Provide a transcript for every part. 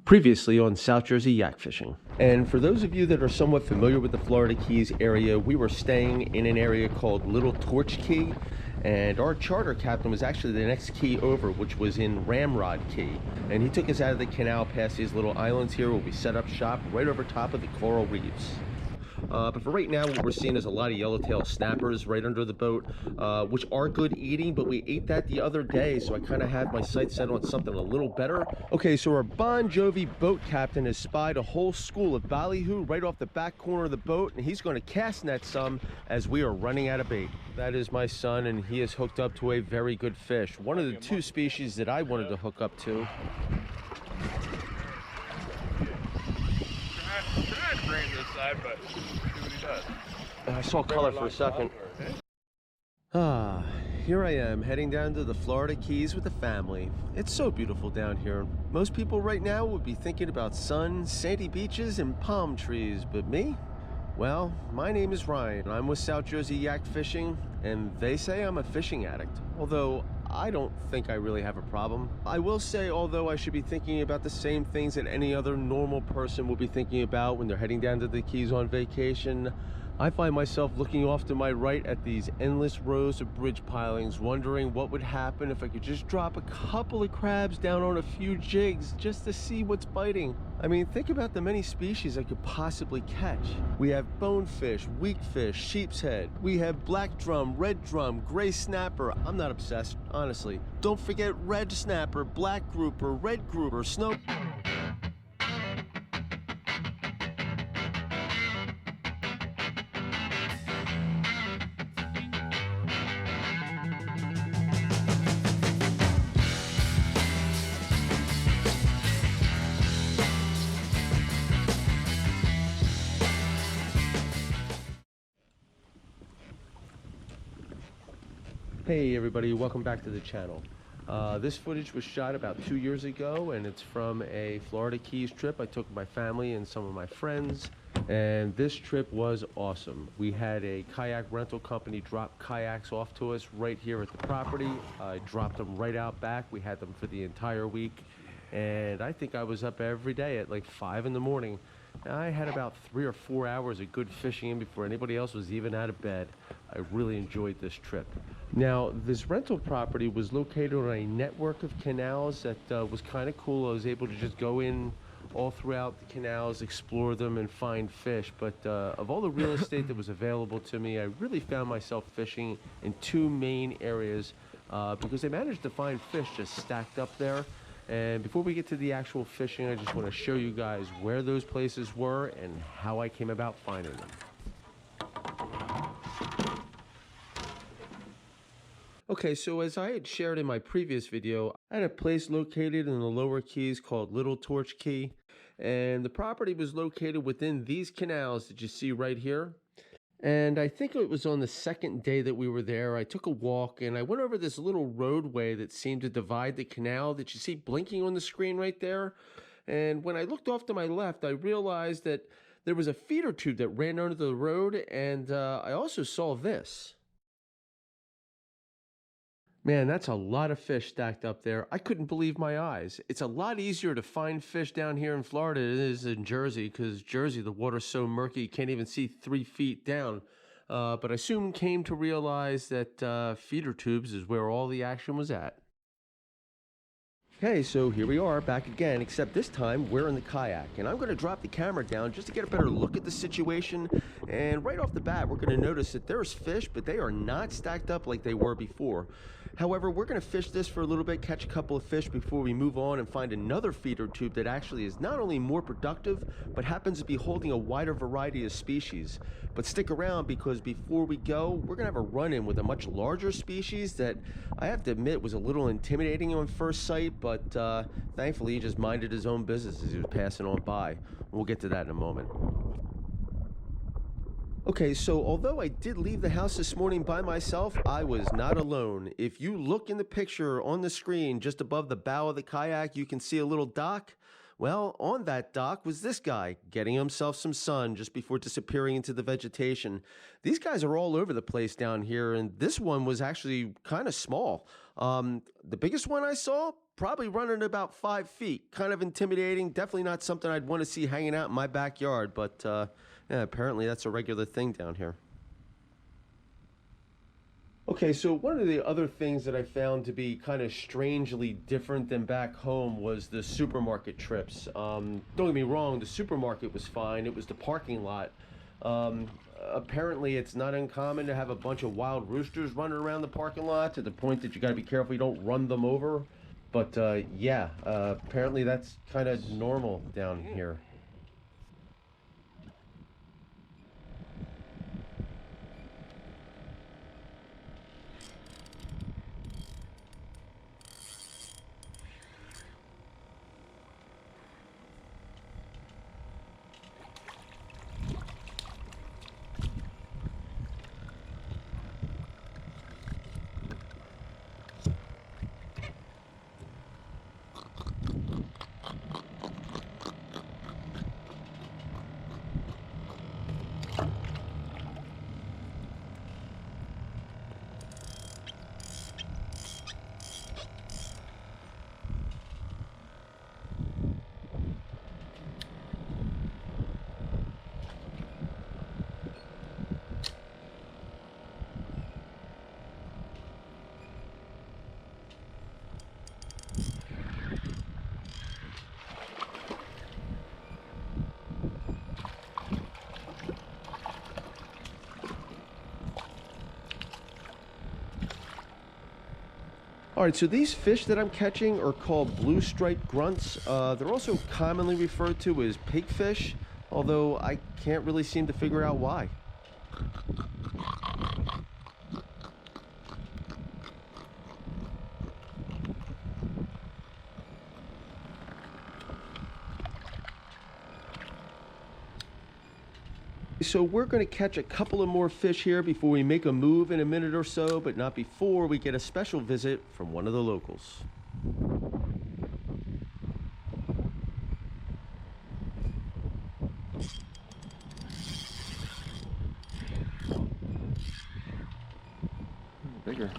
Previously on South Jersey yak fishing. And for those of you that are somewhat familiar with the Florida Keys area, we were staying in an area called Little Torch Key, and our charter captain was actually the next key over, which was in Ramrod Key. And he took us out of the canal past these little islands here where we set up shop right over top of the coral reefs. But for right now, what we're seeing is a lot of yellowtail snappers right under the boat, which are good eating, but we ate that the other day, so I kind of have my sights set on something a little better. Okay, so our Bon Jovi boat captain has spied a whole school of ballyhoo right off the back corner of the boat, and he's going to cast net some as we are running out of bait. That is my son, and he is hooked up to a very good fish. One of the two species that I wanted to hook up to. Bring this side, but see what he does. I saw color for a second. Here I am heading down to the Florida Keys with the family. It's so beautiful down here. Most people right now would be thinking about sun, sandy beaches, and palm trees, but me? Well, my name is Ryan. I'm with South Jersey Yak Fishing, and they say I'm a fishing addict. Although I don't think I really have a problem. I will say, although I should be thinking about the same things that any other normal person will be thinking about when they're heading down to the Keys on vacation, I find myself looking off to my right at these endless rows of bridge pilings, wondering what would happen if I could just drop a couple of crabs down on a few jigs just to see what's biting. I mean, think about the many species I could possibly catch. We have bonefish, weakfish, sheepshead. We have black drum, red drum, gray snapper. I'm not obsessed, honestly. Don't forget red snapper, black grouper, red grouper, snow. Hey everybody, welcome back to the channel. This footage was shot about 2 years ago, and it's from a Florida Keys trip I took with my family and some of my friends, and this trip was awesome. We had a kayak rental company drop kayaks off to us right here at the property. I dropped them right out back. We had them for the entire week, and I think I was up every day at like 5 in the morning. I had about 3 or 4 hours of good fishing in before anybody else was even out of bed. I really enjoyed this trip. Now, this rental property was located on a network of canals that was kind of cool. I was able to just go in all throughout the canals, explore them, and find fish. But of all the real estate that was available to me, I really found myself fishing in two main areas because I managed to find fish just stacked up there. And before we get to the actual fishing, I just want to show you guys where those places were and how I came about finding them. Okay, so as I had shared in my previous video, I had a place located in the lower Keys called Little Torch Key, and the property was located within these canals that you see right here. And I think it was on the second day that we were there, I took a walk and I went over this little roadway that seemed to divide the canal that you see blinking on the screen right there. And when I looked off to my left, I realized that there was a feeder tube that ran under the road, and I also saw this. Man, that's a lot of fish stacked up there. I couldn't believe my eyes. It's a lot easier to find fish down here in Florida than it is in Jersey, because Jersey, the water's so murky, you can't even see 3 feet down. But I soon came to realize that feeder tubes is where all the action was at. Okay, so here we are back again, except this time we're in the kayak, and I'm going to drop the camera down just to get a better look at the situation. And right off the bat, we're going to notice that there's fish, but they are not stacked up like they were before. However, we're going to fish this for a little bit, catch a couple of fish before we move on and find another feeder tube that actually is not only more productive, but happens to be holding a wider variety of species. But stick around, because before we go, we're going to have a run-in with a much larger species that I have to admit was a little intimidating on first sight, but thankfully he just minded his own business as he was passing on by. We'll get to that in a moment. Okay, so although I did leave the house this morning by myself, I was not alone. If you look in the picture on the screen just above the bow of the kayak, you can see a little dock. Well, on that dock was this guy getting himself some sun just before disappearing into the vegetation. These guys are all over the place down here, and this one was actually kind of small. The biggest one I saw, probably running about 5 feet. Kind of intimidating. Definitely not something I'd want to see hanging out in my backyard, but yeah, apparently that's a regular thing down here. Okay, so one of the other things that I found to be kind of strangely different than back home was the supermarket trips. Don't get me wrong, the supermarket was fine. It was the parking lot. Apparently, it's not uncommon to have a bunch of wild roosters running around the parking lot to the point that you got to be careful you don't run them over. But yeah, apparently that's kind of normal down here. All right, so these fish that I'm catching are called blue striped grunts. They're also commonly referred to as pigfish, although I can't really seem to figure out why. So we're going to catch a couple of more fish here before we make a move in a minute or so, but not before we get a special visit from one of the locals. Bigger.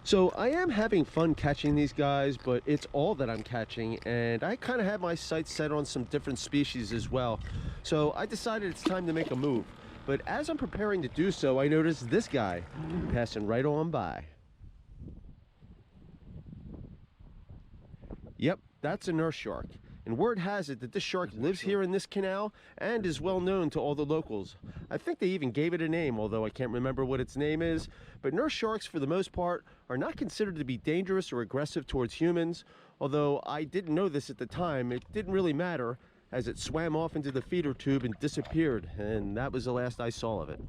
So I am having fun catching these guys, but it's all that I'm catching, and I kind of have my sights set on some different species as well. So I decided it's time to make a move. But as I'm preparing to do so, I noticed this guy passing right on by. Yep, that's a nurse shark. And word has it that this shark lives here in this canal and is well known to all the locals. I think they even gave it a name, although I can't remember what its name is. But nurse sharks, for the most part, are not considered to be dangerous or aggressive towards humans. Although I didn't know this at the time, it didn't really matter, as it swam off into the feeder tube and disappeared, and that was the last I saw of it.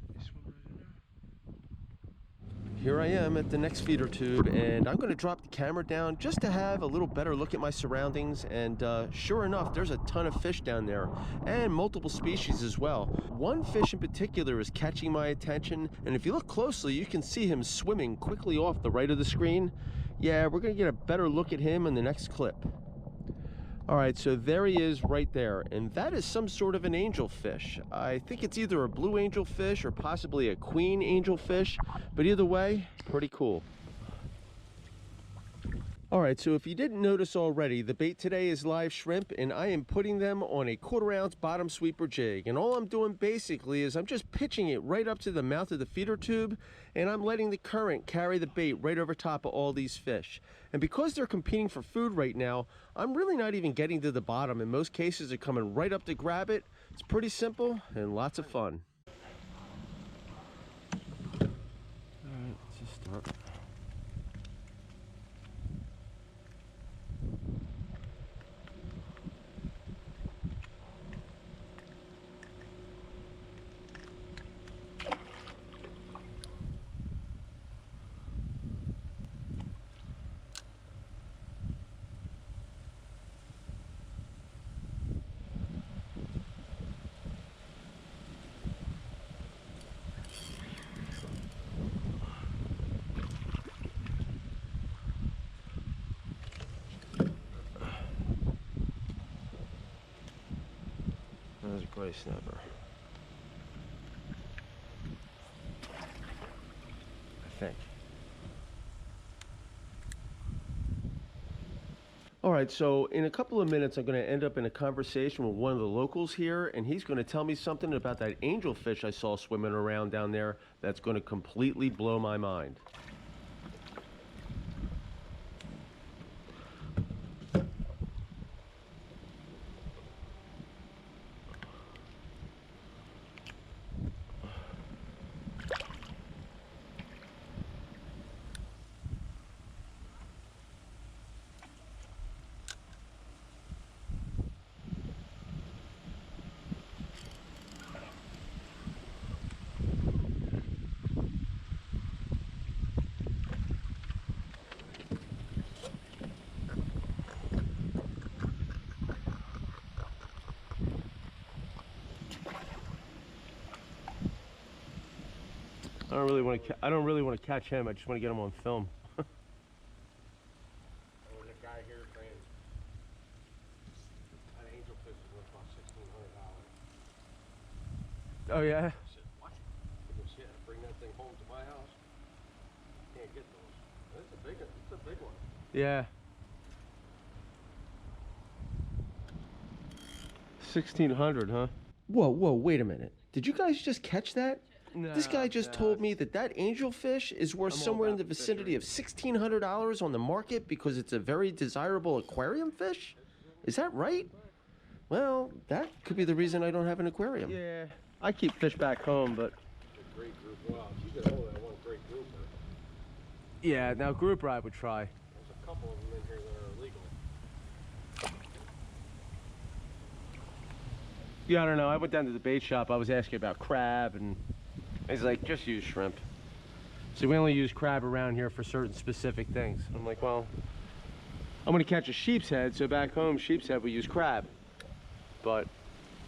Here I am at the next feeder tube, and I'm going to drop the camera down just to have a little better look at my surroundings. And sure enough, there's a ton of fish down there, and multiple species as well. One fish in particular is catching my attention, and if you look closely, you can see him swimming quickly off the right of the screen. Yeah, we're going to get a better look at him in the next clip. All right, so there he is right there, and that is some sort of an angelfish. I think it's either a blue angelfish or possibly a queen angelfish, but either way, pretty cool. All right, so if you didn't notice already, the bait today is live shrimp, and I am putting them on a 1/4 ounce bottom sweeper jig. And all I'm doing basically is I'm just pitching it right up to the mouth of the feeder tube, and I'm letting the current carry the bait right over top of all these fish. And because they're competing for food right now, I'm really not even getting to the bottom. In most cases, they're coming right up to grab it. It's pretty simple and lots of fun. All right, let's just start. That was a gray snapper, I think. All right, so in a couple of minutes, I'm going to end up in a conversation with one of the locals here, and he's going to tell me something about that angelfish I saw swimming around down there that's going to completely blow my mind. I don't really want to catch him. I just want to get him on film. There was a guy here saying an angelfish is worth about $1,600. Oh yeah? I said, what? He goes, yeah, bring that thing home to my house. Can't get those. It's a big one. Yeah. 1,600, huh? Whoa, wait a minute. Did you guys just catch that? No, this guy just told me that angelfish is worth somewhere in the vicinity of $1,600 on the market because it's a very desirable aquarium fish? Is that right? Well, that could be the reason I don't have an aquarium. Yeah, I keep fish back home, but... A great group. Wow, if you get hold of that one great grouper. Yeah, now grouper I would try. There's a couple of them in here that are illegal. Yeah, I don't know. I went down to the bait shop. I was asking about crab, and he's like, just use shrimp. So we only use crab around here for certain specific things. I'm like, well, I'm going to catch a sheepshead, so back home, sheepshead, we use crab. But...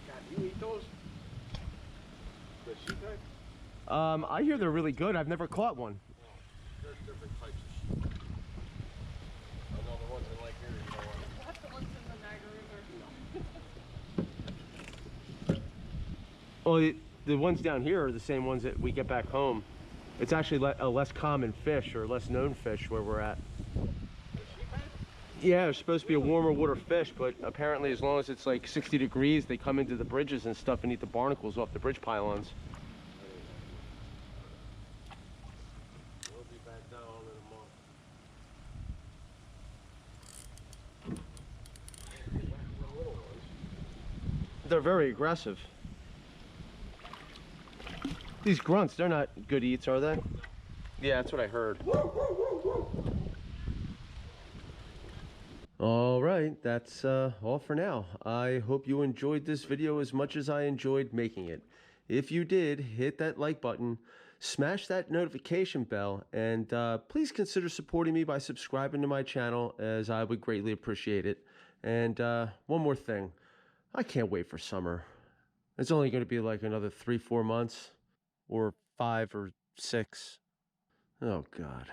God, you eat those? The sheephead? I hear they're really good. I've never caught one. Well, there's different types of sheep. I know the ones in Lake Erie, you know what? That's the ones in the Niagara River. Well, the ones down here are the same ones that we get back home. It's actually a less common fish or less known fish where we're at. Yeah, they're supposed to be a warmer water fish, but apparently as long as it's like 60 degrees, they come into the bridges and stuff and eat the barnacles off the bridge pylons. We'll be back down in a month. They're very aggressive. These grunts, they're not good eats, are they? Yeah, that's what I heard. All right, that's all for now. I hope you enjoyed this video as much as I enjoyed making it. If you did, hit that like button, smash that notification bell, and please consider supporting me by subscribing to my channel, as I would greatly appreciate it. And one more thing, I can't wait for summer. It's only going to be like another 3-4 months, or 5 or 6. Oh God.